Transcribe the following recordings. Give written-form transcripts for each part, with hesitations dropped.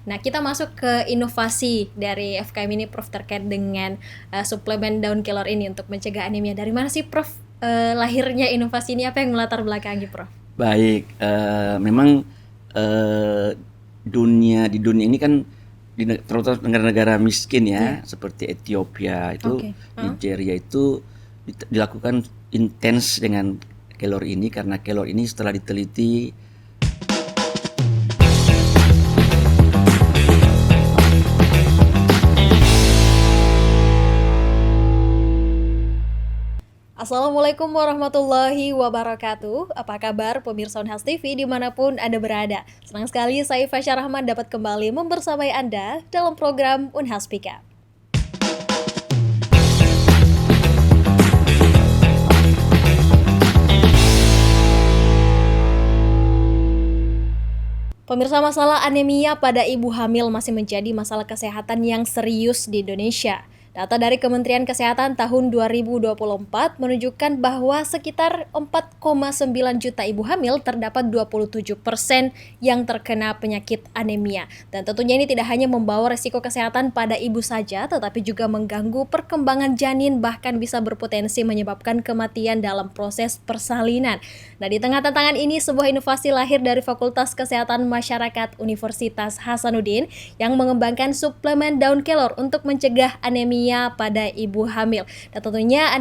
Nah, kita masuk ke inovasi dari FKM ini Prof terkait dengan suplemen daun kelor ini untuk mencegah anemia. Dari mana sih Prof lahirnya inovasi ini, apa yang melatar belakangi Prof? Baik, memang di dunia ini kan terutama negara-negara miskin ya, seperti Ethiopia itu, Oke. Nigeria itu dilakukan intens dengan kelor ini karena kelor ini setelah diteliti Assalamualaikum warahmatullahi wabarakatuh. Apa kabar pemirsa Unhas TV dimanapun Anda berada? Senang sekali saya Fasya Rahman dapat kembali membersamai Anda dalam program Unhas Speak Up. Pemirsa, masalah anemia pada ibu hamil masih menjadi masalah kesehatan yang serius di Indonesia. Data dari Kementerian Kesehatan tahun 2024 menunjukkan bahwa sekitar 4,9 juta ibu hamil terdapat 27% yang terkena penyakit anemia. Dan tentunya ini tidak hanya membawa resiko kesehatan pada ibu saja, tetapi juga mengganggu perkembangan janin, bahkan bisa berpotensi menyebabkan kematian dalam proses persalinan. Nah, di tengah tantangan ini, sebuah inovasi lahir dari Fakultas Kesehatan Masyarakat Universitas Hasanuddin yang mengembangkan suplemen daun kelor untuk mencegah anemia pada ibu hamil. Dan tentunya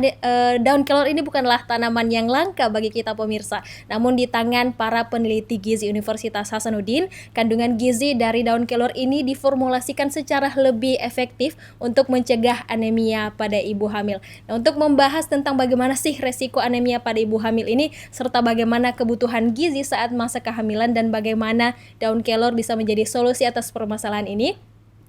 daun kelor ini bukanlah tanaman yang langka bagi kita pemirsa. Namun di tangan para peneliti gizi Universitas Hasanuddin, kandungan gizi dari daun kelor ini diformulasikan secara lebih efektif untuk mencegah anemia pada ibu hamil. Nah, untuk membahas tentang bagaimana sih resiko anemia pada ibu hamil ini, serta bagaimana kebutuhan gizi saat masa kehamilan dan bagaimana daun kelor bisa menjadi solusi atas permasalahan ini,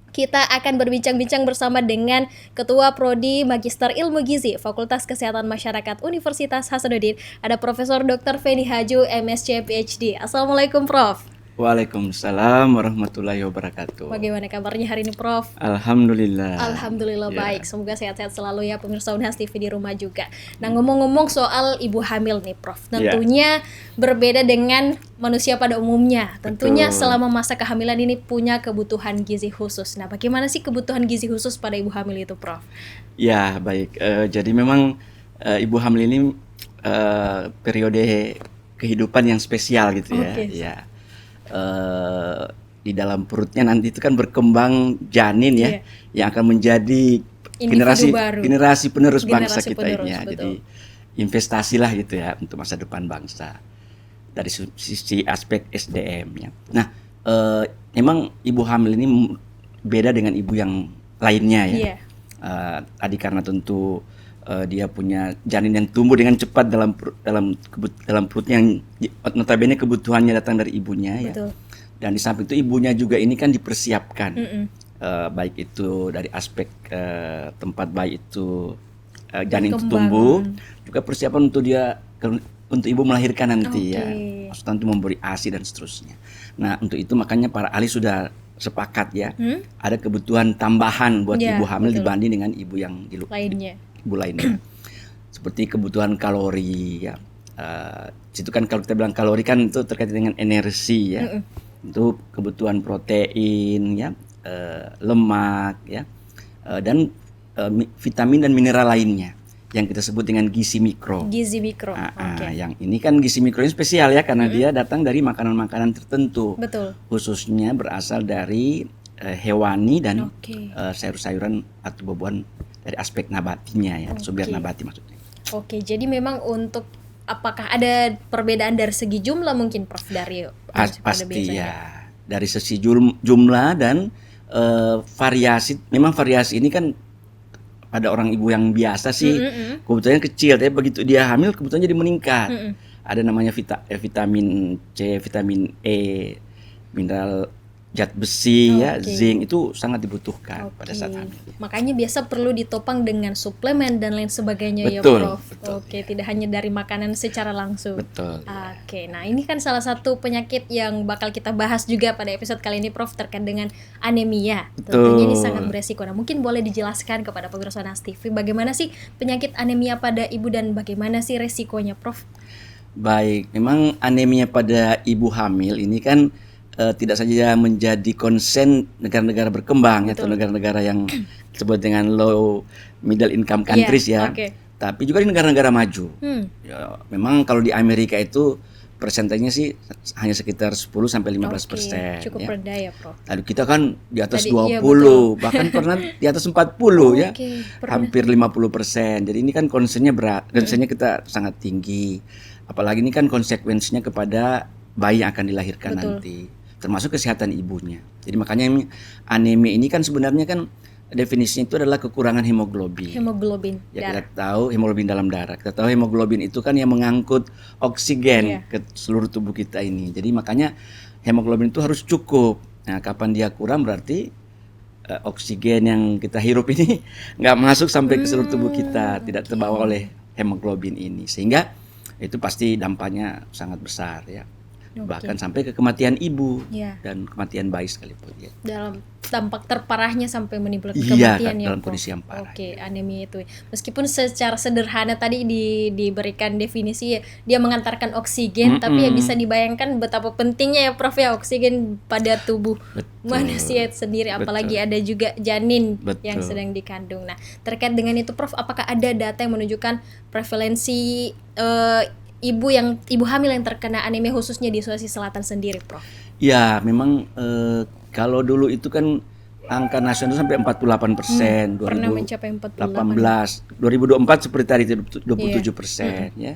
kita akan berbincang-bincang bersama dengan Ketua Prodi Magister Ilmu Gizi Fakultas Kesehatan Masyarakat Universitas Hasanuddin, ada Profesor Dr. Feni Haju, MSc PhD. Assalamualaikum Prof. Waalaikumsalam warahmatullahi wabarakatuh. Bagaimana kabarnya hari ini Prof? Alhamdulillah. Alhamdulillah baik, semoga sehat-sehat selalu ya pemirsa Unhas TV di rumah juga. Nah, ngomong-ngomong soal ibu hamil nih Prof, tentunya berbeda dengan manusia pada umumnya. Tentunya selama masa kehamilan ini punya kebutuhan gizi khusus. Nah, bagaimana sih kebutuhan gizi khusus pada ibu hamil itu Prof? Ya baik, jadi memang ibu hamil ini periode kehidupan yang spesial gitu ya. Ya. Di dalam perutnya nanti itu kan berkembang janin ya, yang akan menjadi generasi penerus bangsa kita ini ya. Jadi investasilah gitu ya untuk masa depan bangsa dari sisi aspek SDM ya. Nah, memang ibu hamil ini beda dengan ibu yang lainnya ya. Tadi karena tentu dia punya janin yang tumbuh dengan cepat dalam perutnya, yang notabene kebutuhannya datang dari ibunya. Betul. Ya. Dan di samping itu ibunya juga ini kan dipersiapkan, baik itu dari aspek tempat bayi itu janin itu tumbuh, juga persiapan untuk ibu melahirkan nanti ya, maksudnya untuk memberi ASI dan seterusnya. Nah, untuk itu makanya para ahli sudah sepakat ya, ada kebutuhan tambahan buat ibu hamil dibanding dengan ibu yang lainnya. Seperti kebutuhan kalori ya. Situ kan kalau kita bilang kalori kan itu terkait dengan energi ya. Itu kebutuhan protein ya, lemak ya, dan vitamin dan mineral lainnya yang kita sebut dengan gizi mikro. Gizi mikro. Yang ini kan gizi mikro ini spesial ya karena dia datang dari makanan-makanan tertentu. Betul. Khususnya berasal dari hewani dan sayur-sayuran atau buah-buahan dari aspek nabatinya ya, sumber nabati maksudnya. Jadi memang untuk apakah ada perbedaan dari segi jumlah mungkin Prof dari pasti ya. Dari sisi jumlah dan variasi. Memang variasi ini kan pada orang ibu yang biasa sih kebutuhannya kecil, tapi begitu dia hamil kebutuhannya jadi meningkat. Ada namanya vitamin C, vitamin E, mineral zat besi ya, zinc itu sangat dibutuhkan pada saat hamil. Makanya biasa perlu ditopang dengan suplemen dan lain sebagainya. Betul, ya Prof. Betul. Tidak hanya dari makanan secara langsung. Betul. Nah ini kan salah satu penyakit yang bakal kita bahas juga pada episode kali ini Prof, terkait dengan anemia. Tentunya ini sangat beresiko. Nah, mungkin boleh dijelaskan kepada pemirsa Unhas TV bagaimana sih penyakit anemia pada ibu dan bagaimana sih resikonya Prof? Baik, memang anemia pada ibu hamil ini kan tidak saja menjadi konsen negara-negara berkembang atau negara-negara yang disebut dengan low middle income countries tapi juga di negara-negara maju. Ya, memang kalau di Amerika itu persentasenya sih hanya sekitar 10-15%. Cukup rendah ya, Prof. Lalu kita kan di atas 20, bahkan pernah di atas 40 ya. Hampir 50%. Jadi ini kan konsennya berat, konsennya kita sangat tinggi. Apalagi ini kan konsekuensinya kepada bayi yang akan dilahirkan nanti, termasuk kesehatan ibunya. Jadi makanya anemia ini kan sebenarnya kan definisinya itu adalah kekurangan hemoglobin. Kita tahu hemoglobin dalam darah. Kita tahu hemoglobin itu kan yang mengangkut oksigen ke seluruh tubuh kita ini. Jadi makanya hemoglobin itu harus cukup. Nah, kapan dia kurang berarti oksigen yang kita hirup ini nggak masuk sampai ke seluruh tubuh kita, tidak terbawa oleh hemoglobin ini. Sehingga itu pasti dampaknya sangat besar ya. Bahkan sampai ke kematian ibu dan kematian bayi sekalipun ya. Dalam dampak terparahnya sampai menimbulkan kematian dalam kondisi yang parah. Anemia itu. Meskipun secara sederhana tadi diberikan definisi dia mengantarkan oksigen, tapi ya bisa dibayangkan betapa pentingnya ya Prof ya oksigen pada tubuh manusia sendiri, apalagi ada juga janin yang sedang dikandung. Nah, terkait dengan itu Prof, apakah ada data yang menunjukkan prevalensi ibu hamil yang terkena anemia khususnya di Sulawesi Selatan sendiri, Prof? Ya, memang kalau dulu itu kan angka nasional sampai 48%, pernah mencapai 48. 2024 seperti tadi 27%, ya.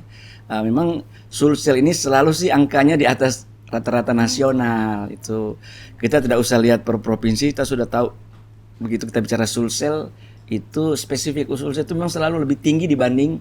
Memang Sulsel ini selalu sih angkanya di atas rata-rata nasional. Itu kita tidak usah lihat per provinsi, kita sudah tahu begitu kita bicara Sulsel itu spesifik Sulsel itu memang selalu lebih tinggi dibanding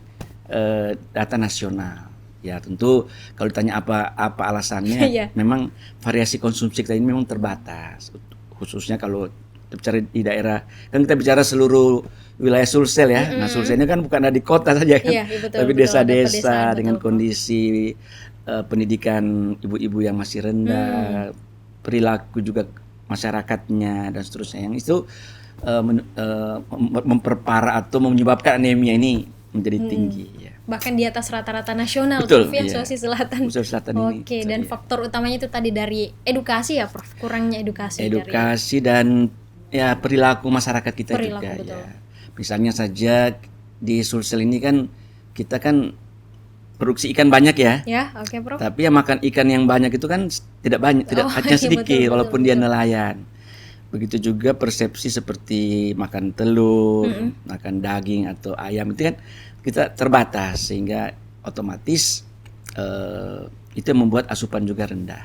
data nasional. Ya tentu kalau ditanya apa alasannya, memang variasi konsumsi kita ini memang terbatas, khususnya kalau kita bicara di daerah, kan kita bicara seluruh wilayah Sulsel ya. Nah Sulsel ini kan bukan ada di kota saja kan, tapi desa-desa dengan kondisi pendidikan ibu-ibu yang masih rendah, perilaku juga masyarakatnya dan seterusnya, yang itu memperparah atau menyebabkan anemia ini menjadi tinggi ya. Bahkan di atas rata-rata nasional, Prof, ya, Sulawesi Selatan. Ini. Dan faktor utamanya itu tadi dari edukasi ya, Prof, kurangnya edukasi dan ya perilaku masyarakat kita juga ya. Misalnya saja di Sulsel ini kan kita kan produksi ikan banyak ya. Prof. Tapi yang makan ikan yang banyak itu kan tidak banyak, hanya sedikit walaupun dia nelayan. Begitu juga persepsi seperti makan telur, makan daging atau ayam itu kan kita terbatas, sehingga otomatis itu membuat asupan juga rendah.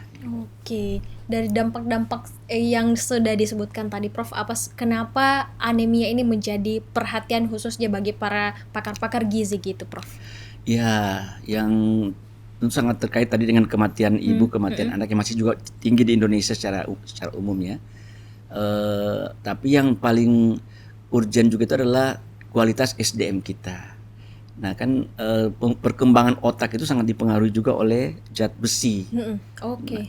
Dari dampak-dampak yang sudah disebutkan tadi Prof, kenapa anemia ini menjadi perhatian khususnya bagi para pakar-pakar gizi gitu, Prof? Ya, yang sangat terkait tadi dengan kematian ibu, kematian anak yang masih juga tinggi di Indonesia secara umum ya. Tapi yang paling urgent juga itu adalah kualitas SDM kita. Nah kan perkembangan otak itu sangat dipengaruhi juga oleh zat besi.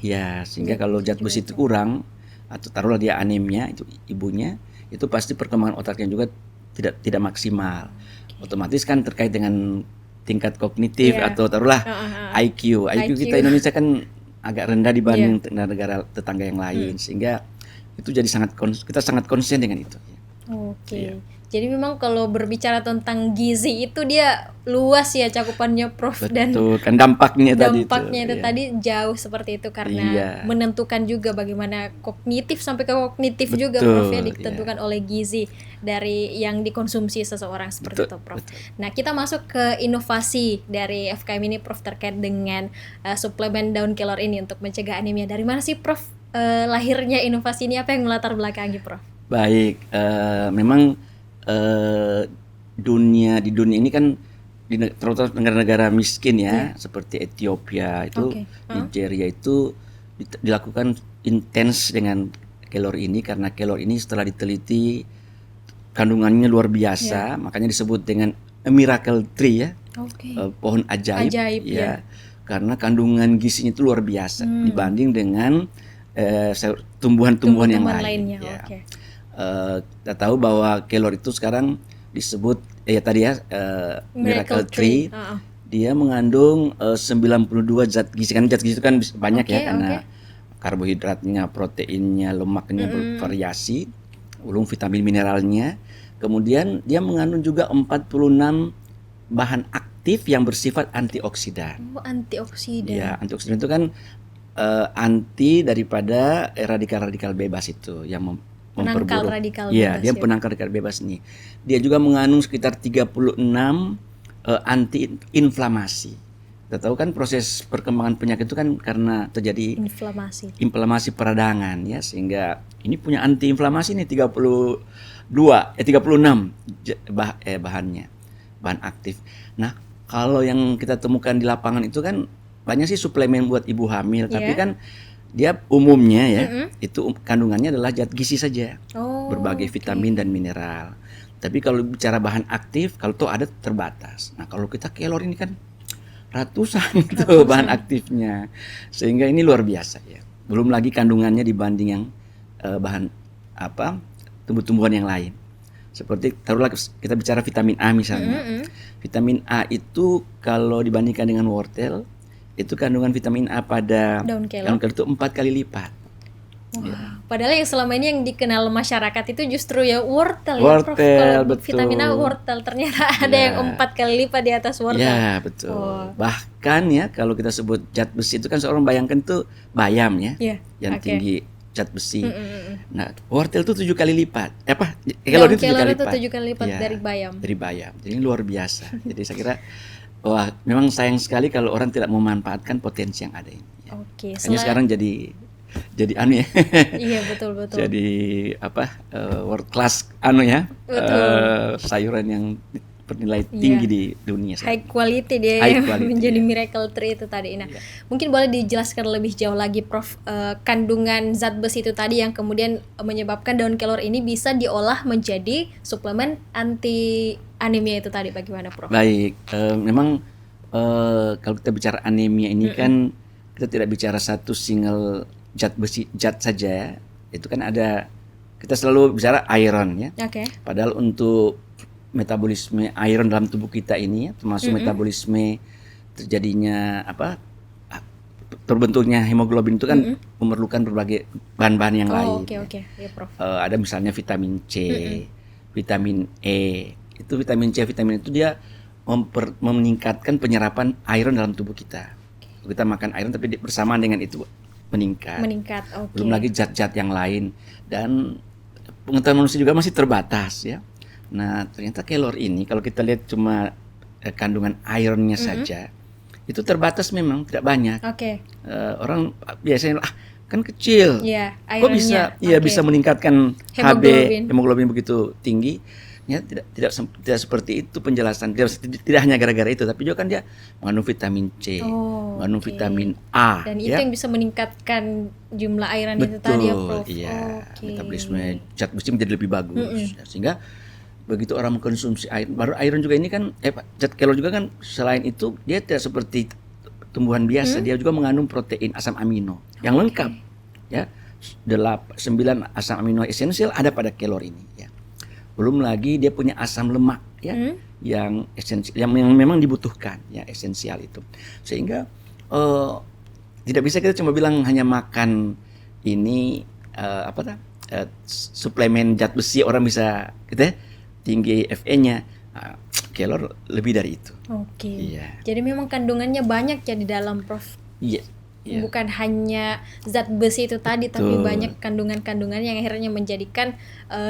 Ya, sehingga kalau zat besi itu kurang atau taruhlah dia anemia, itu ibunya, itu pasti perkembangan otaknya juga tidak maksimal. Otomatis kan terkait dengan tingkat kognitif atau taruhlah IQ kita Indonesia kan agak rendah dibanding negara tetangga yang lain, sehingga itu jadi kita sangat konsen dengan itu. Jadi memang kalau berbicara tentang gizi itu dia luas ya cakupannya, Prof. Dan kan dampaknya itu tadi jauh seperti itu karena menentukan juga bagaimana kognitif sampai ke kognitif juga, Prof, ya ditentukan oleh gizi dari yang dikonsumsi seseorang seperti itu, Prof. Nah, kita masuk ke inovasi dari FKM ini, Prof, terkait dengan suplemen daun kelor ini untuk mencegah anemia. Dari mana sih, Prof, lahirnya inovasi ini, apa yang melatar belakangi, Prof? Baik, memang di dunia ini kan terutama negara-negara miskin ya, seperti Ethiopia itu, Nigeria itu dilakukan intens dengan kelor ini, karena kelor ini setelah diteliti kandungannya luar biasa, makanya disebut dengan a miracle tree ya, pohon ajaib ya, karena kandungan gizinya itu luar biasa dibanding dengan tumbuhan-tumbuhan yang lain. Kita tahu bahwa kelor itu sekarang disebut miracle tree. Dia mengandung 92 zat gizi, kan zat gizi itu kan banyak karena karbohidratnya, proteinnya, lemaknya bervariasi, belum vitamin mineralnya. Kemudian dia mengandung juga 46 bahan aktif yang bersifat antioksidan. Oh, antioksidan. Ya, antioksidan itu kan anti daripada radikal-radikal bebas itu yang penangkal radikal bebas. Iya, dia ya. penangkal radikal bebas nih. Dia juga mengandung sekitar 36 anti-inflamasi. Kita tahu kan proses perkembangan penyakit itu kan karena terjadi inflamasi peradangan ya, sehingga ini punya anti-inflamasi nih 36 bahannya, bahan aktif. Nah, kalau yang kita temukan di lapangan itu kan banyak sih suplemen buat ibu hamil, tapi kan dia umumnya ya itu kandungannya adalah zat gizi saja, berbagai vitamin dan mineral. Tapi kalau bicara bahan aktif, kalau tuh ada terbatas. Nah, kalau kita kelor ini kan ratusan tuh bahan aktifnya, sehingga ini luar biasa ya. Belum lagi kandungannya dibanding yang bahan tumbuh-tumbuhan yang lain. Seperti taruhlah kita bicara vitamin A misalnya. Vitamin A itu kalau dibandingkan dengan wortel, itu kandungan vitamin A pada daun kelor itu 4 kali lipat. Wah, ya. Padahal yang selama ini yang dikenal masyarakat itu justru ya wortel ya, Prof. Kalau betul. Vitamin A wortel, ternyata ada yang 4 kali lipat di atas wortel. Ya, betul. Bahkan ya kalau kita sebut zat besi itu kan seorang bayangkan tuh bayam ya, yang tinggi zat besi. Nah, wortel itu 7 kali lipat. Kelor itu 7 kali lipat dari bayam. Dari bayam. Jadi luar biasa. Jadi saya kira wah, memang sayang sekali kalau orang tidak memanfaatkan potensi yang ada ini. Ya. Hanya sekarang jadi anu ya. Iya, betul. Jadi world class sayuran yang bernilai tinggi di dunia. High quality dia yang menjadi miracle tree itu tadi. Nah, mungkin boleh dijelaskan lebih jauh lagi Prof, kandungan zat besi itu tadi yang kemudian menyebabkan daun kelor ini bisa diolah menjadi suplemen anti anemia itu tadi, bagaimana Prof? Baik, memang kalau kita bicara anemia ini kan kita tidak bicara satu single zat saja, itu kan ada, kita selalu bicara iron ya. Padahal untuk metabolisme iron dalam tubuh kita ini ya, termasuk metabolisme terjadinya terbentuknya hemoglobin itu kan memerlukan berbagai bahan-bahan yang lain. Ya, Prof. Ada misalnya vitamin C, vitamin E. Itu vitamin C, vitamin itu dia meningkatkan penyerapan iron dalam tubuh kita. Kita makan iron tapi bersamaan dengan itu meningkat. Belum lagi zat-zat yang lain, dan pengetahuan manusia juga masih terbatas ya. Nah, ternyata kelor ini kalau kita lihat cuma kandungan ironnya saja itu terbatas, memang tidak banyak. Orang biasanya kan kecil, kok bisa bisa meningkatkan hemoglobin begitu tinggi. Ya, tidak seperti itu penjelasan. Tidak hanya gara-gara itu, tapi juga kan dia mengandung vitamin C, mengandung vitamin A. Dan itu yang bisa meningkatkan jumlah iron itu tadi ya, Prof. Iya, metabolisme zat besi menjadi lebih bagus. Sehingga begitu orang mengkonsumsi iron, baru iron juga ini kan, zat kelor juga kan selain itu dia tidak seperti tumbuhan biasa, dia juga mengandung protein asam amino yang lengkap. Ya, 9 asam amino esensial ada pada kelor ini. Ya. Belum lagi dia punya asam lemak ya, yang esensial, yang memang dibutuhkan ya, esensial itu. Sehingga tidak bisa kita cuma bilang hanya makan ini suplemen zat besi orang bisa gitu ya, tinggi Fe-nya. Kelor lebih dari itu. Iya. Jadi memang kandungannya banyak ya di dalam, Prof. Iya. Bukan hanya zat besi itu tadi, tapi banyak kandungan-kandungan yang akhirnya menjadikan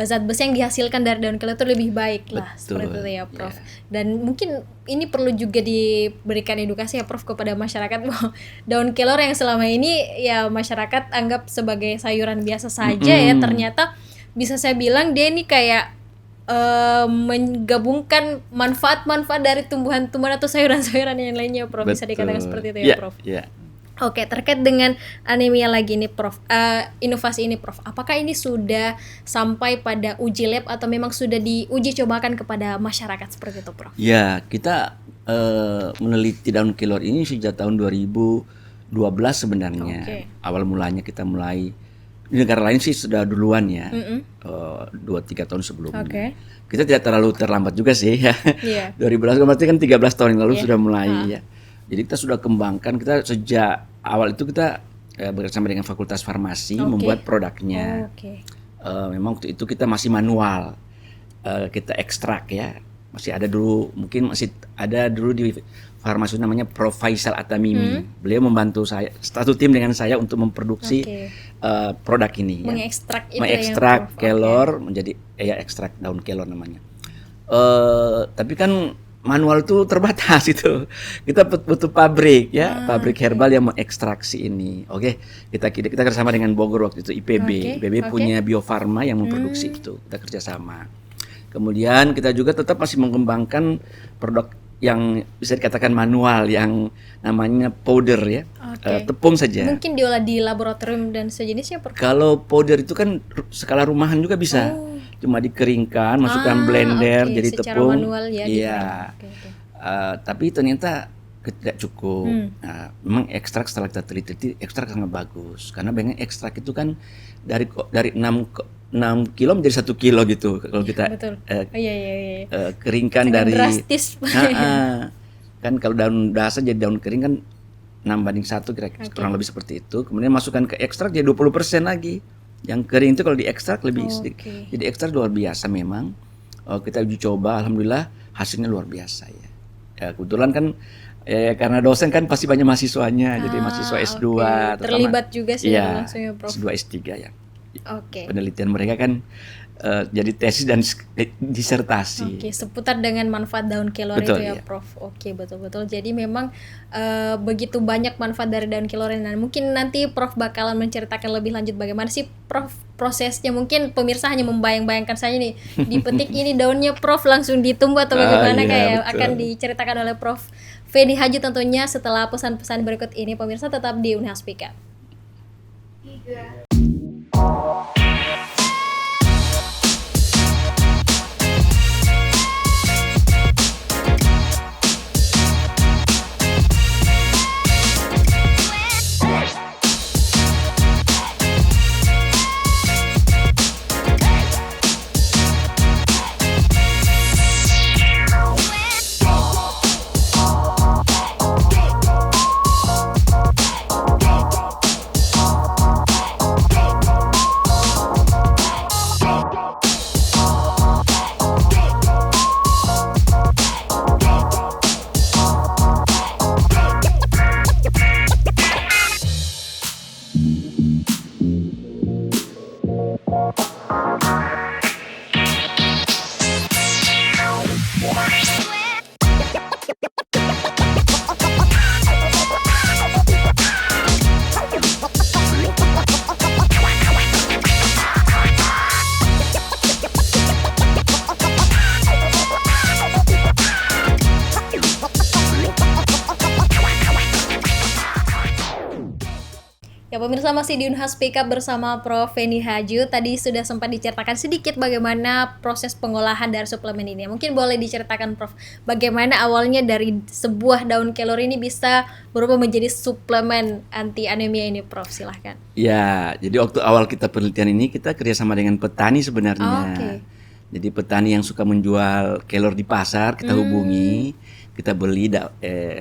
zat besi yang dihasilkan dari daun kelor itu lebih baik lah. Seperti itu ya, Prof. Dan mungkin ini perlu juga diberikan edukasi ya, Prof, kepada masyarakat bahwa daun kelor yang selama ini ya masyarakat anggap sebagai sayuran biasa saja ya, ternyata bisa saya bilang dia ini kayak menggabungkan manfaat-manfaat dari tumbuhan-tumbuhan atau sayuran-sayuran yang lainnya, Prof. Bisa dikatakan seperti itu ya, Prof. Terkait dengan anemia lagi nih, Prof. Inovasi ini, Prof. Apakah ini sudah sampai pada uji lab atau memang sudah diuji cobakan kepada masyarakat seperti itu, Prof? Ya, kita meneliti daun kelor ini sejak tahun 2012 sebenarnya. Awal mulanya kita mulai di negara lain sih sudah duluan ya, 2-3 tahun sebelumnya. Kita tidak terlalu terlambat juga sih ya. 2012 berarti kan 13 tahun yang lalu sudah mulai ya. Jadi kita sudah kembangkan, kita sejak awal itu kita bersama dengan Fakultas Farmasi membuat produknya. Memang waktu itu kita masih manual, kita ekstrak ya. Masih ada dulu di farmasi namanya Prof. Faisal Atamimi. Beliau membantu saya, satu tim dengan saya untuk memproduksi produk ini. Mengekstrak kelor menjadi ekstrak daun kelor namanya. Tapi kan manual itu terbatas itu. Kita butuh pabrik ya, pabrik herbal yang mengekstraksi ini. Kita kerjasama dengan Bogor waktu itu IPB. IPB punya Bio Farma yang memproduksi itu. Kita kerjasama. Kemudian kita juga tetap masih mengembangkan produk yang bisa dikatakan manual yang namanya powder ya, tepung saja. Mungkin diolah di laboratorium dan sejenisnya. Kalau powder itu kan skala rumahan juga bisa, cuma dikeringkan, masukkan blender jadi secara tepung. Manual ya. Iya. Tapi ternyata tidak cukup. Memang ekstrak setelah kita teliti ekstrak sangat bagus karena banyak ekstrak itu kan dari 6 kilo menjadi 1 kilo gitu kalau kita keringkan sangat dari drastis. Kan kalau daun dasar jadi daun kering kan 6:1 kira-kira kurang lebih seperti itu. Kemudian masukkan ke ekstrak jadi 20% lagi. Yang kering itu kalau diekstrak lebih sedikit. Jadi ekstrak luar biasa memang. Kita uji coba, alhamdulillah hasilnya luar biasa ya. Kebetulan kan karena dosen kan pasti banyak mahasiswanya, jadi mahasiswa S2 terlibat juga sih langsung ya Prof. S2 S3 ya. Penelitian mereka kan jadi tesis dan disertasi. Seputar dengan manfaat daun kelor itu ya Prof. Betul. Jadi memang begitu banyak manfaat dari daun kelor ini. Mungkin nanti Prof bakalan menceritakan lebih lanjut bagaimana sih Prof prosesnya. Mungkin pemirsa hanya membayang-bayangkan saja nih, dipetik ini daunnya Prof langsung ditumbuh atau bagaimana akan diceritakan oleh Prof Feni Hadji tentunya setelah pesan-pesan berikut ini. Pemirsa tetap di Unhaspika. Pemirsa masih di Unhaspika bersama Prof Feni Hadji. Tadi sudah sempat diceritakan sedikit bagaimana proses pengolahan dari suplemen ini. Mungkin boleh diceritakan Prof, bagaimana awalnya dari sebuah daun kelor ini bisa berubah menjadi suplemen anti anemia ini Prof, silahkan. Ya, jadi waktu awal kita penelitian ini kita kerjasama dengan petani sebenarnya. Jadi petani yang suka menjual kelor di pasar kita hubungi. Kita beli,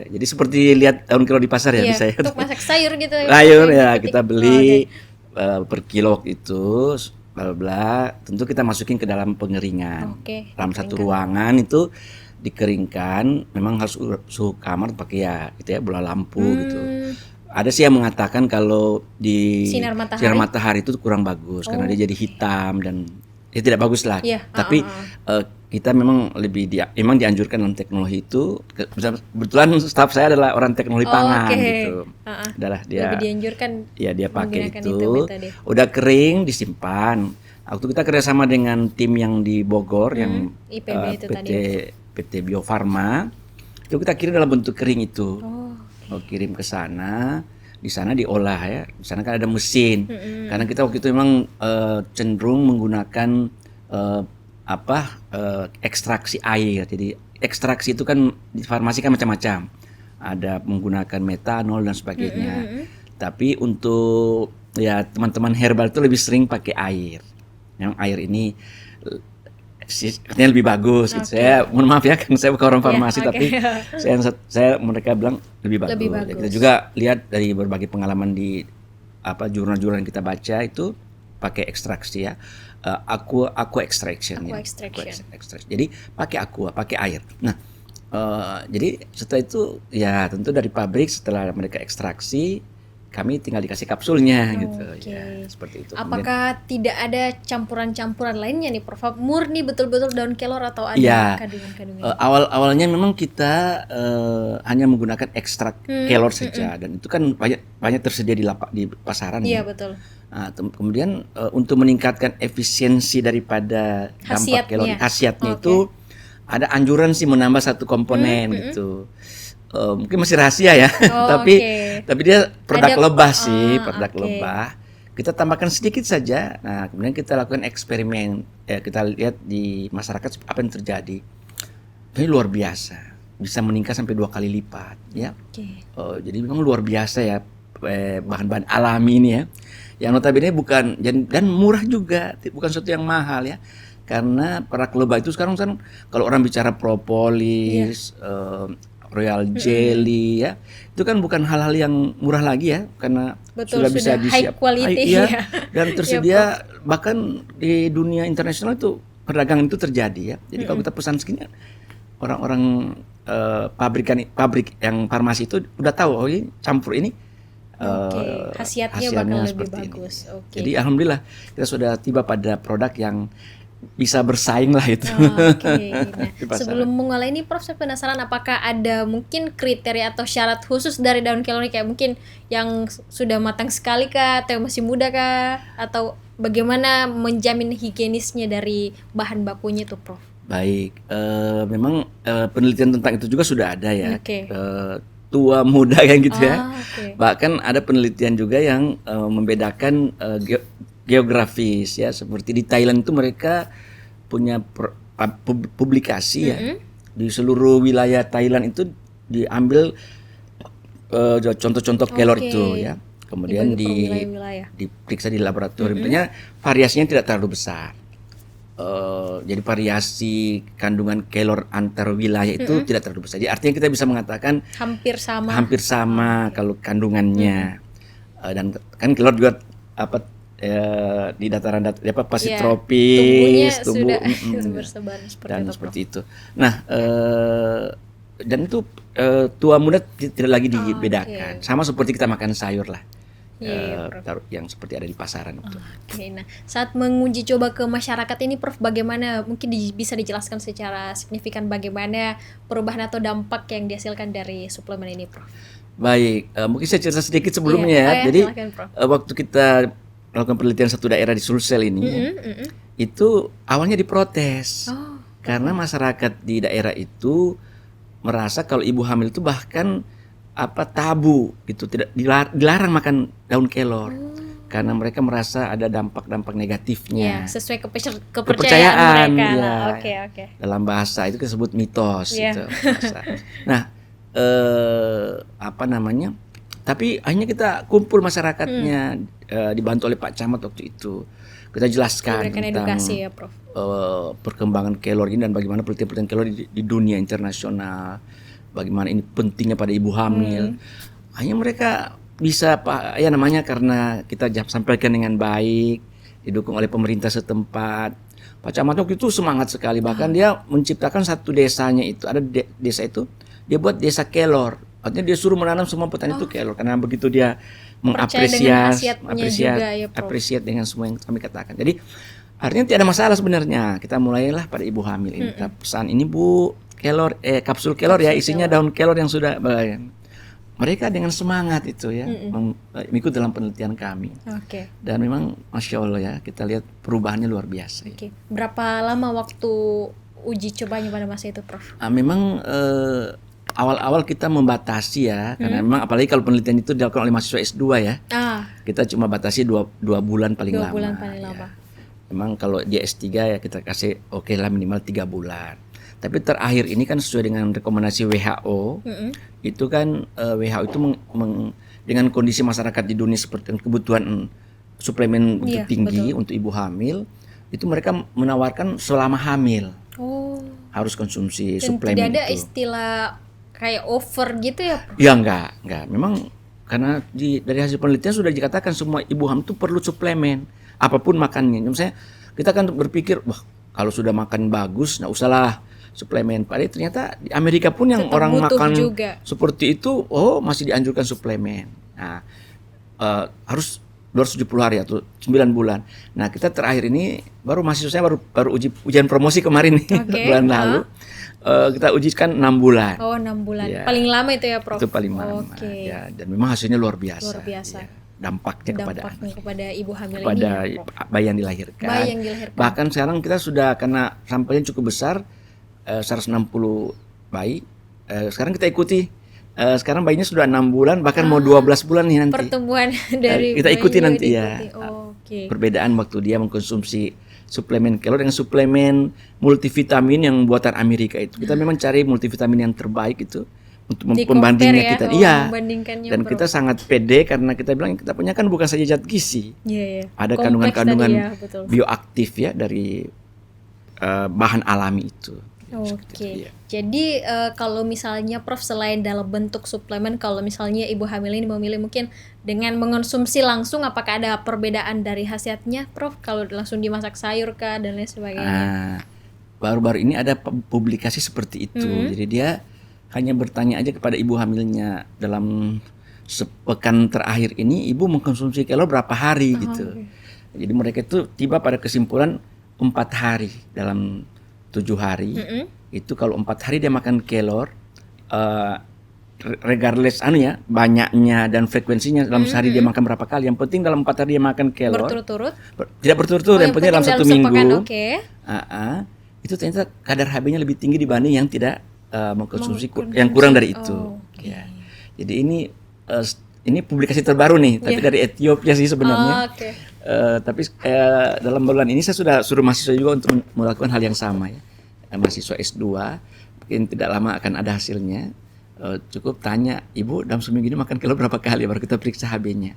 jadi seperti lihat daun kelor di pasar ya, bisa ya. Untuk masak sayur gitu. Sayur ya, kita beli per kilo itu, tentu kita masukin ke dalam pengeringan. Dalam satu ruangan itu dikeringkan, memang harus suhu kamar pakai gitu ya, bola lampu gitu. Ada sih yang mengatakan kalau di sinar matahari itu kurang bagus karena dia jadi hitam dan tidak bagus lah. Tapi kita memang memang dianjurkan dalam teknologi itu. Kebetulan staf saya adalah orang teknologi pangan gitu. Adalah dia lebih dianjurkan. Ya dia pakai itu. Udah kering disimpan. Waktu kita kerjasama dengan tim yang di Bogor yang IPB itu PT Bio Farma, itu kita kirim dalam bentuk kering itu. Kirim ke sana. Di sana diolah ya. Di sana kan ada mesin. Karena kita waktu itu memang cenderung menggunakan ekstraksi air. Jadi ekstraksi itu kan di farmasi kan macam-macam. Ada menggunakan metanol dan sebagainya. Tapi untuk ya teman-teman herbal itu lebih sering pakai air. Yang air ini katanya lebih bagus gitu. Saya mohon maaf ya kan saya bukan orang farmasi tapi mereka bilang lebih bagus. Kita juga lihat dari berbagai pengalaman di jurnal-jurnal yang kita baca itu pakai ekstraksi ya, aqua extraction ya. Jadi pakai aqua, pakai air. Nah, jadi setelah itu ya tentu dari pabrik setelah mereka ekstraksi, kami tinggal dikasih kapsulnya gitu ya, seperti itu. Apakah tidak ada campuran-campuran lainnya nih Prof? Murni betul-betul daun kelor atau ada kandungan-kandungan? Awalnya memang kita hanya menggunakan ekstrak kelor saja, dan itu kan banyak tersedia di pasaran. Iya, betul. Nah, kemudian untuk meningkatkan efisiensi daripada dampak kelor, khasiatnya itu ada anjuran sih menambah satu komponen gitu. Mungkin masih rahasia ya, tapi dia produk lebah sih, produk lebah. Kita tambahkan sedikit saja. Nah, kemudian kita lakukan eksperimen. Ya, kita lihat di masyarakat apa yang terjadi. Ini luar biasa, bisa meningkat sampai 2 kali lipat. Ya. Jadi memang luar biasa ya bahan-bahan alami ini ya. Yang notabene bukan dan murah juga, bukan sesuatu yang mahal ya. Karena produk lebah itu sekarang kalau orang bicara propolis, royal jelly ya, itu kan bukan hal-hal yang murah lagi ya, karena sudah bisa high quality ya, dan tersedia bahkan di dunia internasional itu perdagangan itu terjadi ya. Jadi kalau kita pesan segini, orang-orang pabrik yang farmasi itu udah tahu, oh ini campur ini khasiatnya bakal lebih bagus. Jadi alhamdulillah kita sudah tiba pada produk yang bisa bersaing lah itu. Nah, sebelum mengolah ini Prof, saya penasaran apakah ada mungkin kriteria atau syarat khusus dari daun kelor ini, kayak mungkin yang sudah matang sekali kah, atau masih muda kah, atau bagaimana menjamin higienisnya dari bahan bakunya itu Prof? Baik, memang penelitian tentang itu juga sudah ada ya. Tua muda kan gitu ya. Bahkan ada penelitian juga yang membedakan geografis ya, seperti di Thailand itu mereka punya publikasi ya, di seluruh wilayah Thailand itu diambil contoh-contoh kelor itu ya, kemudian diperiksa di laboratorium. Ternyata variasinya tidak terlalu besar. Jadi variasi kandungan kelor antar wilayah itu tidak terlalu besar. Jadi artinya kita bisa mengatakan hampir sama kalau kandungannya. Dan kan kelor juga di dataran pasir tropis, tumbuh bersebar seperti itu. Nah, dan itu tua muda tidak lagi dibedakan. Sama seperti kita makan sayur lah. Yang seperti ada di pasaran itu. Nah, saat menguji coba ke masyarakat ini Prof, bagaimana mungkin bisa dijelaskan secara signifikan bagaimana perubahan atau dampak yang dihasilkan dari suplemen ini Prof? Baik, mungkin saya cerita sedikit sebelumnya ya. Jadi waktu kita melakukan penelitian satu daerah di Sulsel ini, itu awalnya diprotes karena masyarakat di daerah itu merasa kalau ibu hamil itu bahkan tabu gitu, tidak dilarang makan daun kelor karena mereka merasa ada dampak-dampak negatifnya. Sesuai kepercayaan mereka. Dalam bahasa itu disebut mitos gitu. Nah, tapi akhirnya kita kumpul masyarakatnya, dibantu oleh Pak Camat waktu itu. Kita jelaskan tentang edukasi ya, Prof. Perkembangan kelor ini dan bagaimana penelitian kelor di dunia internasional. Bagaimana ini pentingnya pada ibu hamil. Akhirnya mereka bisa karena kita sampaikan dengan baik, didukung oleh pemerintah setempat. Pak Camat waktu itu semangat sekali, bahkan dia menciptakan satu desanya itu, ada desa itu dia buat desa kelor. Artinya dia suruh menanam semua petani itu kelor, karena begitu dia mengapresiasi dengan semua yang kami katakan. Jadi artinya tidak ada masalah sebenarnya. Kita mulailah pada ibu hamil ini. Kita pesan ini Bu, kelor kapsul kelor ya, isinya daun kelor yang sudah mereka dengan semangat itu ya mengikut dalam penelitian kami. Dan memang Masya Allah ya, kita lihat perubahannya luar biasa. Berapa lama waktu uji cobanya pada masa itu, Prof? Memang awal-awal kita membatasi ya, karena memang apalagi kalau penelitian itu dilakukan oleh mahasiswa S2 ya. Kita cuma batasi 2 bulan paling lama. 2 bulan paling lama. Memang kalau dia S3 ya kita kasih lah minimal 3 bulan. Tapi terakhir ini kan sesuai dengan rekomendasi WHO, itu kan WHO itu dengan kondisi masyarakat di dunia seperti kebutuhan suplemen begitu tinggi untuk ibu hamil, itu mereka menawarkan selama hamil harus konsumsi suplemen itu. Tidak ada istilah kayak over gitu ya, Prof? Ya enggak. Memang karena dari hasil penelitian sudah dikatakan semua ibu hamil itu perlu suplemen apapun makannya. Misalnya kita kan berpikir, wah kalau sudah makan bagus, nggak usahlah suplemen. Padahal ternyata di Amerika pun yang tetap orang makan juga seperti itu, masih dianjurkan suplemen. Nah, harus 270 hari atau 9 bulan. Nah, kita terakhir ini mahasiswa saya baru ujian promosi kemarin nih, bulan lalu. Kita ujikan 6 bulan. Oh, 6 bulan. Ya. Paling lama itu ya, Prof? Itu paling lama. Ya, dan memang hasilnya luar biasa. Luar biasa. Ya, dampaknya kepada ibu hamil kepada ini. Bayi yang dilahirkan. Bahkan sekarang kita sudah, karena sampelnya cukup besar, 160 bayi. Sekarang kita ikuti. Sekarang bayinya sudah 6 bulan, bahkan mau 12 bulan nih nanti. Pertumbuhan dari kita ikuti nanti ya. Okay. Perbedaan waktu dia mengkonsumsi suplemen kelor dengan suplemen multivitamin yang buatan Amerika itu. Kita memang cari multivitamin yang terbaik itu untuk membandingnya ya? Kita. Iya. Dan kita sangat pede karena kita bilang kita punya kan bukan saja zat gizi. Ada kandungan-kandungan bioaktif ya dari bahan alami itu. Oke. Jadi kalau misalnya Prof, selain dalam bentuk suplemen, kalau misalnya ibu hamil ini memilih mungkin dengan mengonsumsi langsung, apakah ada perbedaan dari khasiatnya, Prof? Kalau langsung dimasak sayur kah dan lain sebagainya? Baru-baru ini ada publikasi seperti itu. Jadi dia hanya bertanya aja kepada ibu hamilnya, dalam sepekan terakhir ini ibu mengkonsumsi kelor berapa hari gitu. Jadi mereka itu tiba pada kesimpulan 4 hari dalam 7 hari. Itu kalau 4 hari dia makan kelor, regardless banyaknya dan frekuensinya dalam sehari dia makan berapa kali. Yang penting dalam 4 hari dia makan kelor. Berturut-turut? Tidak berturut-turut, yang penting dalam 1 minggu. Itu ternyata kadar HB-nya lebih tinggi dibanding yang tidak mengkonsumsi yang kurang dari itu. Ya. Jadi ini publikasi terbaru nih, tapi dari Ethiopia sih sebenarnya. Tapi dalam bulan ini saya sudah suruh mahasiswa juga untuk melakukan hal yang sama ya. Mahasiswa S2 mungkin tidak lama akan ada hasilnya. Cukup tanya, ibu dalam seminggu ini makan kelor berapa kali, baru kita periksa HB-nya.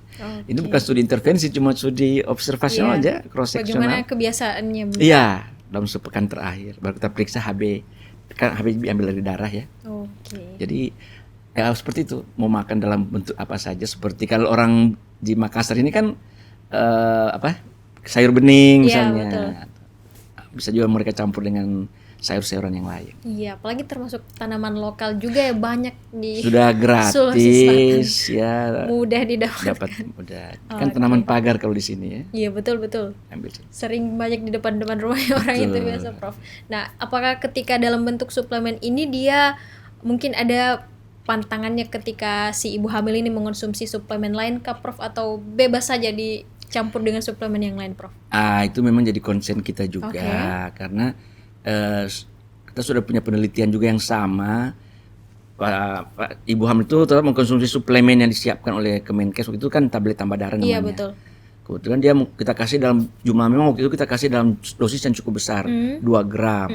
Ini bukan studi intervensi, cuma studi observasional aja, cross sectional. Bagaimana kebiasaannya? Iya, dalam sepekan terakhir baru kita periksa HB. Kan HB diambil dari darah ya. Jadi seperti itu, mau makan dalam bentuk apa saja, seperti kalau orang di Makassar ini kan sayur bening misalnya. Betul. Bisa juga mereka campur dengan sayur-sayuran yang lain. Iya, apalagi termasuk tanaman lokal juga ya, banyak di sudah gratis ya. Mudah didapatkan. Mudah. Kan tanaman pagar kalau di sini ya. Iya, betul. Ambil. Sering banyak di depan rumah orang itu biasa, Prof. Nah, apakah ketika dalam bentuk suplemen ini dia mungkin ada pantangannya ketika si ibu hamil ini mengonsumsi suplemen lain kah, Prof, atau bebas saja dicampur dengan suplemen yang lain, Prof? Itu memang jadi concern kita juga, karena kita sudah punya penelitian juga yang sama. Ibu hamil itu tetap mengkonsumsi suplemen yang disiapkan oleh Kemenkes, waktu itu kan tablet tambah darah namanya. Iya, betul. Kebetulan kita kasih dalam jumlah, memang waktu itu kita kasih dalam dosis yang cukup besar, 2 gram.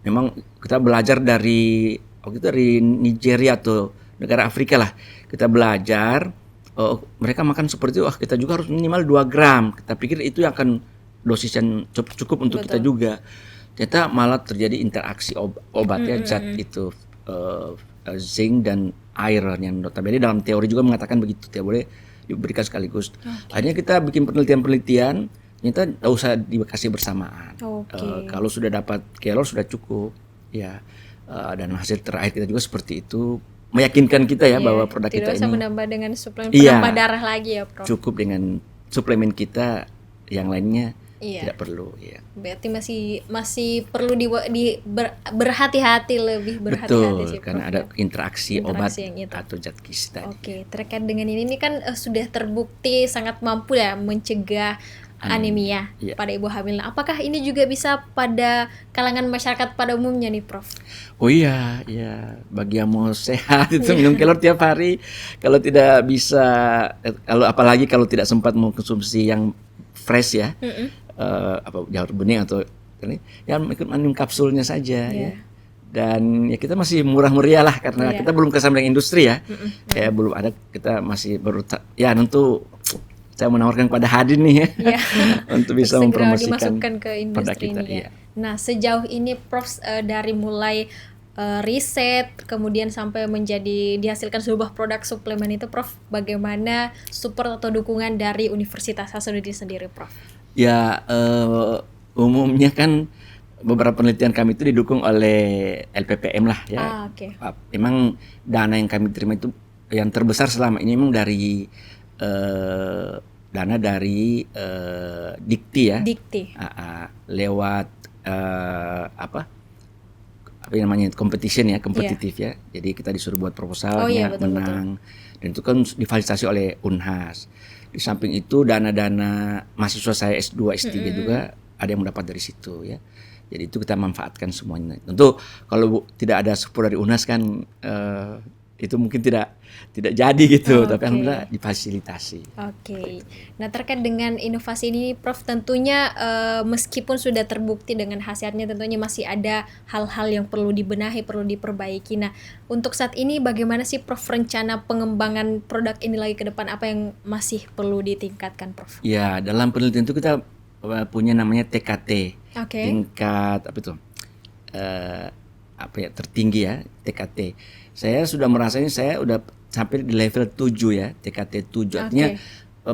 Memang kita belajar dari Nigeria atau negara Afrika lah. Kita belajar, mereka makan seperti itu, kita juga harus minimal 2 gram. Kita pikir itu yang akan dosis yang cukup untuk kita juga. Ternyata malah terjadi interaksi obat zat itu, zinc dan iron yang notabene dalam teori juga mengatakan begitu, tidak boleh diberikan sekaligus. Akhirnya kita bikin penelitian, ternyata tidak usah dikasih bersamaan. Kalau sudah dapat kelor sudah cukup ya. Dan hasil terakhir kita juga seperti itu, meyakinkan kita ya bahwa produk kita ini tidak usah menambah dengan suplemen penambah darah lagi ya, Prof. Cukup dengan suplemen kita, yang lainnya tidak perlu ya. Berarti masih perlu berhati-hati, lebih berhati-hati sih, Prof. Karena ada interaksi obat atau zat gizi tadi. Terkait dengan ini kan sudah terbukti sangat mampu ya mencegah anemia pada ibu hamil. Apakah ini juga bisa pada kalangan masyarakat pada umumnya nih, Prof? Oh iya, bagi yang mau sehat itu minum kelor tiap hari. Kalau tidak bisa, apalagi kalau tidak sempat mengkonsumsi yang fresh ya, jawar bening atau ini, ya minum kapsulnya saja ya. Dan ya kita masih murah meriah lah, karena kita belum kesama dengan industri ya. Ya belum ada, kita masih tentu saya menawarkan kepada Hadin nih ya, untuk bisa mempromosikan dimasukkan ke industri ini ya. Nah, sejauh ini Prof, dari mulai riset, kemudian sampai menjadi dihasilkan sebuah produk suplemen itu, Prof, bagaimana support atau dukungan dari Universitas Hasanuddin sendiri, Prof? Ya, umumnya kan beberapa penelitian kami itu didukung oleh LPPM lah ya. Okay. Memang dana yang kami terima itu yang terbesar selama ini memang dari dana dari Dikti ya. Dikti. Lewat apa namanya, kompetisi ya, kompetitif ya. Jadi kita disuruh buat proposalnya, menang. Dan itu kan difasilitasi oleh Unhas. Di samping itu dana-dana mahasiswa saya S2, S3 juga ada yang mendapat dari situ ya. Jadi itu kita manfaatkan semuanya. Tentu kalau tidak ada support dari Unhas kan itu mungkin tidak jadi gitu, tapi alhamdulillah difasilitasi. Oke. Nah, terkait dengan inovasi ini, Prof, tentunya meskipun sudah terbukti dengan hasilnya, tentunya masih ada hal-hal yang perlu dibenahi, perlu diperbaiki. Nah, untuk saat ini bagaimana sih, Prof, rencana pengembangan produk ini lagi ke depan? Apa yang masih perlu ditingkatkan, Prof? Ya, dalam penelitian itu kita punya namanya TKT, tingkat apa itu? Tertinggi ya, TKT. Saya sudah merasanya saya udah sampai di level 7 ya, TKT 7. Artinya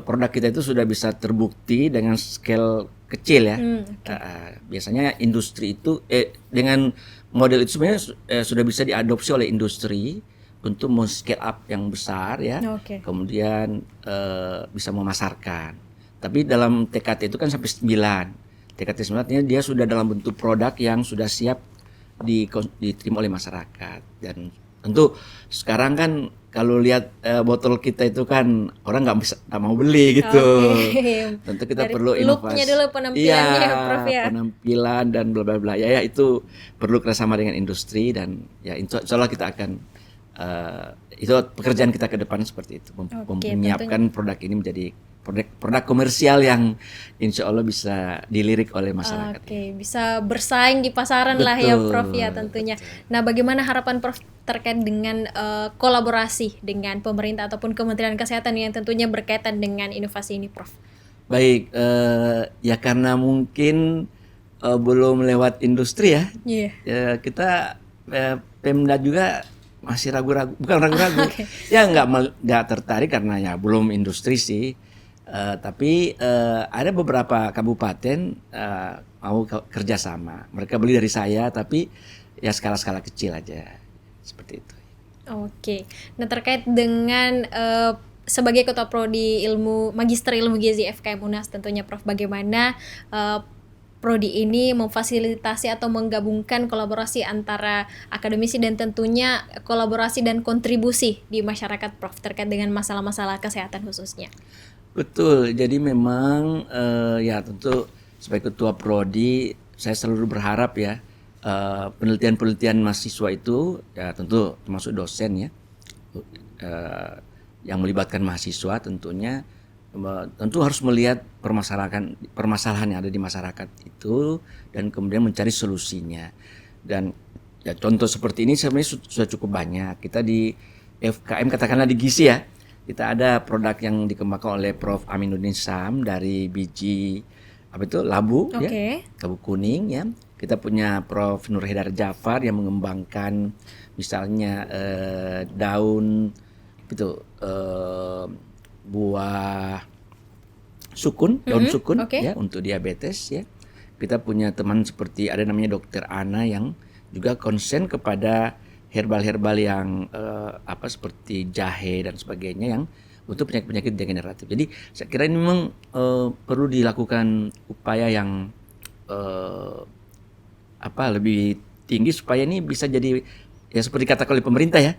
produk kita itu sudah bisa terbukti dengan scale kecil ya. Biasanya industri itu dengan model itu sebenarnya sudah bisa diadopsi oleh industri untuk scale up yang besar ya. Kemudian bisa memasarkan. Tapi dalam TKT itu kan sampai 9. TKT 9 artinya dia sudah dalam bentuk produk yang sudah siap diterima oleh masyarakat. Dan tentu sekarang kan kalau lihat botol kita itu kan orang nggak mau beli gitu. Tentu kita dari perlu inovasi. Looknya dulu, penampilannya, Prof ya. Penampilan dan bla bla bla. Ya itu perlu kerjasama dengan industri dan ya insya Allah kita akan itu pekerjaan kita ke depan seperti itu, menyiapkan produk ini menjadi produk komersial yang insya Allah bisa dilirik oleh masyarakat. Bisa bersaing di pasaran lah ya, Prof ya tentunya. Nah, bagaimana harapan Prof terkait dengan kolaborasi dengan pemerintah ataupun Kementerian Kesehatan yang tentunya berkaitan dengan inovasi ini, Prof? Baik, ya karena mungkin belum lewat industri ya. Kita Pemda juga masih ragu-ragu, bukan ragu-ragu, ya nggak tertarik karena ya belum industri sih. Tapi ada beberapa kabupaten mau kerjasama. Mereka beli dari saya, tapi ya skala-skala kecil aja, seperti itu. Nah, terkait dengan sebagai Ketua Prodi Magister Ilmu Gizi FKM UNAS tentunya, Prof, bagaimana Prodi ini memfasilitasi atau menggabungkan kolaborasi antara akademisi dan tentunya kolaborasi dan kontribusi di masyarakat, Prof, terkait dengan masalah-masalah kesehatan khususnya? Betul, jadi memang ya tentu sebagai Ketua Prodi saya selalu berharap ya penelitian-penelitian mahasiswa itu ya tentu termasuk dosen ya yang melibatkan mahasiswa tentunya tentu harus melihat permasalahan yang ada di masyarakat itu dan kemudian mencari solusinya. Dan ya contoh seperti ini sebenarnya sudah cukup banyak. Kita di FKM katakanlah di gizi ya, kita ada produk yang dikembangkan oleh Prof. Aminuddin Syam dari biji labu ya, labu kuning ya. Kita punya Prof. Nur Haidar Jafar yang mengembangkan misalnya daun buah sukun, daun sukun ya untuk diabetes ya. Kita punya teman seperti ada namanya Dokter Ana yang juga konsen kepada herbal-herbal yang seperti jahe dan sebagainya yang untuk penyakit-penyakit degeneratif. Jadi saya kira ini memang perlu dilakukan upaya yang lebih tinggi supaya ini bisa jadi ya seperti katakan oleh pemerintah ya,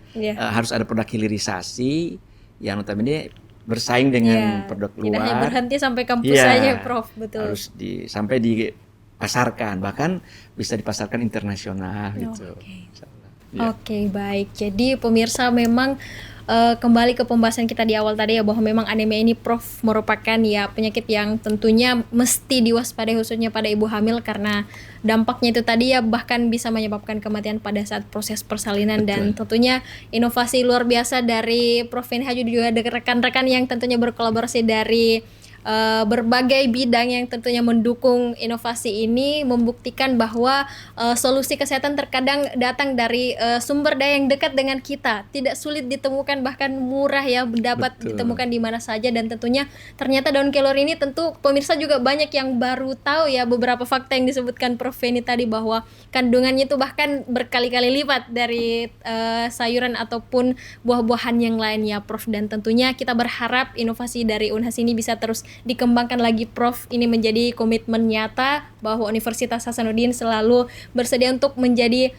harus ada produk hilirisasi yang notabene bersaing dengan produk luar. Tidak hanya berhenti sampai kampus saja, Prof. Betul. Harus sampai dipasarkan, bahkan bisa dipasarkan internasional gitu. Baik. Jadi pemirsa memang kembali ke pembahasan kita di awal tadi ya, bahwa memang anemia ini, Prof, merupakan ya penyakit yang tentunya mesti diwaspadai khususnya pada ibu hamil karena dampaknya itu tadi ya bahkan bisa menyebabkan kematian pada saat proses persalinan. Dan tentunya inovasi luar biasa dari Prof Haju juga rekan-rekan yang tentunya berkolaborasi dari berbagai bidang yang tentunya mendukung inovasi ini membuktikan bahwa solusi kesehatan terkadang datang dari sumber daya yang dekat dengan kita, tidak sulit ditemukan, bahkan murah ya, dapat ditemukan di mana saja. Dan tentunya ternyata daun kelor ini tentu pemirsa juga banyak yang baru tahu ya, beberapa fakta yang disebutkan Prof. Feni tadi bahwa kandungannya itu bahkan berkali-kali lipat dari sayuran ataupun buah-buahan yang lainnya, Prof. Dan tentunya kita berharap inovasi dari Unhas ini bisa terus dikembangkan lagi, Prof. Ini menjadi komitmen nyata bahwa Universitas Hasanuddin selalu bersedia untuk menjadi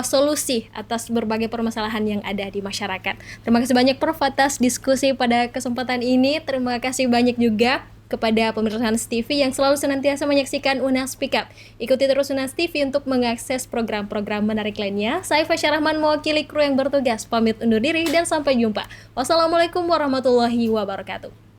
solusi atas berbagai permasalahan yang ada di masyarakat. Terima kasih banyak, Prof. atas diskusi pada kesempatan ini. Terima kasih banyak juga kepada pemirsa Unhas TV yang selalu senantiasa menyaksikan Unhas Speak Up. Ikuti terus Unhas TV untuk mengakses program-program menarik lainnya. Saya Fasya Rahman mewakili kru yang bertugas pamit undur diri dan sampai jumpa. Wassalamualaikum warahmatullahi wabarakatuh.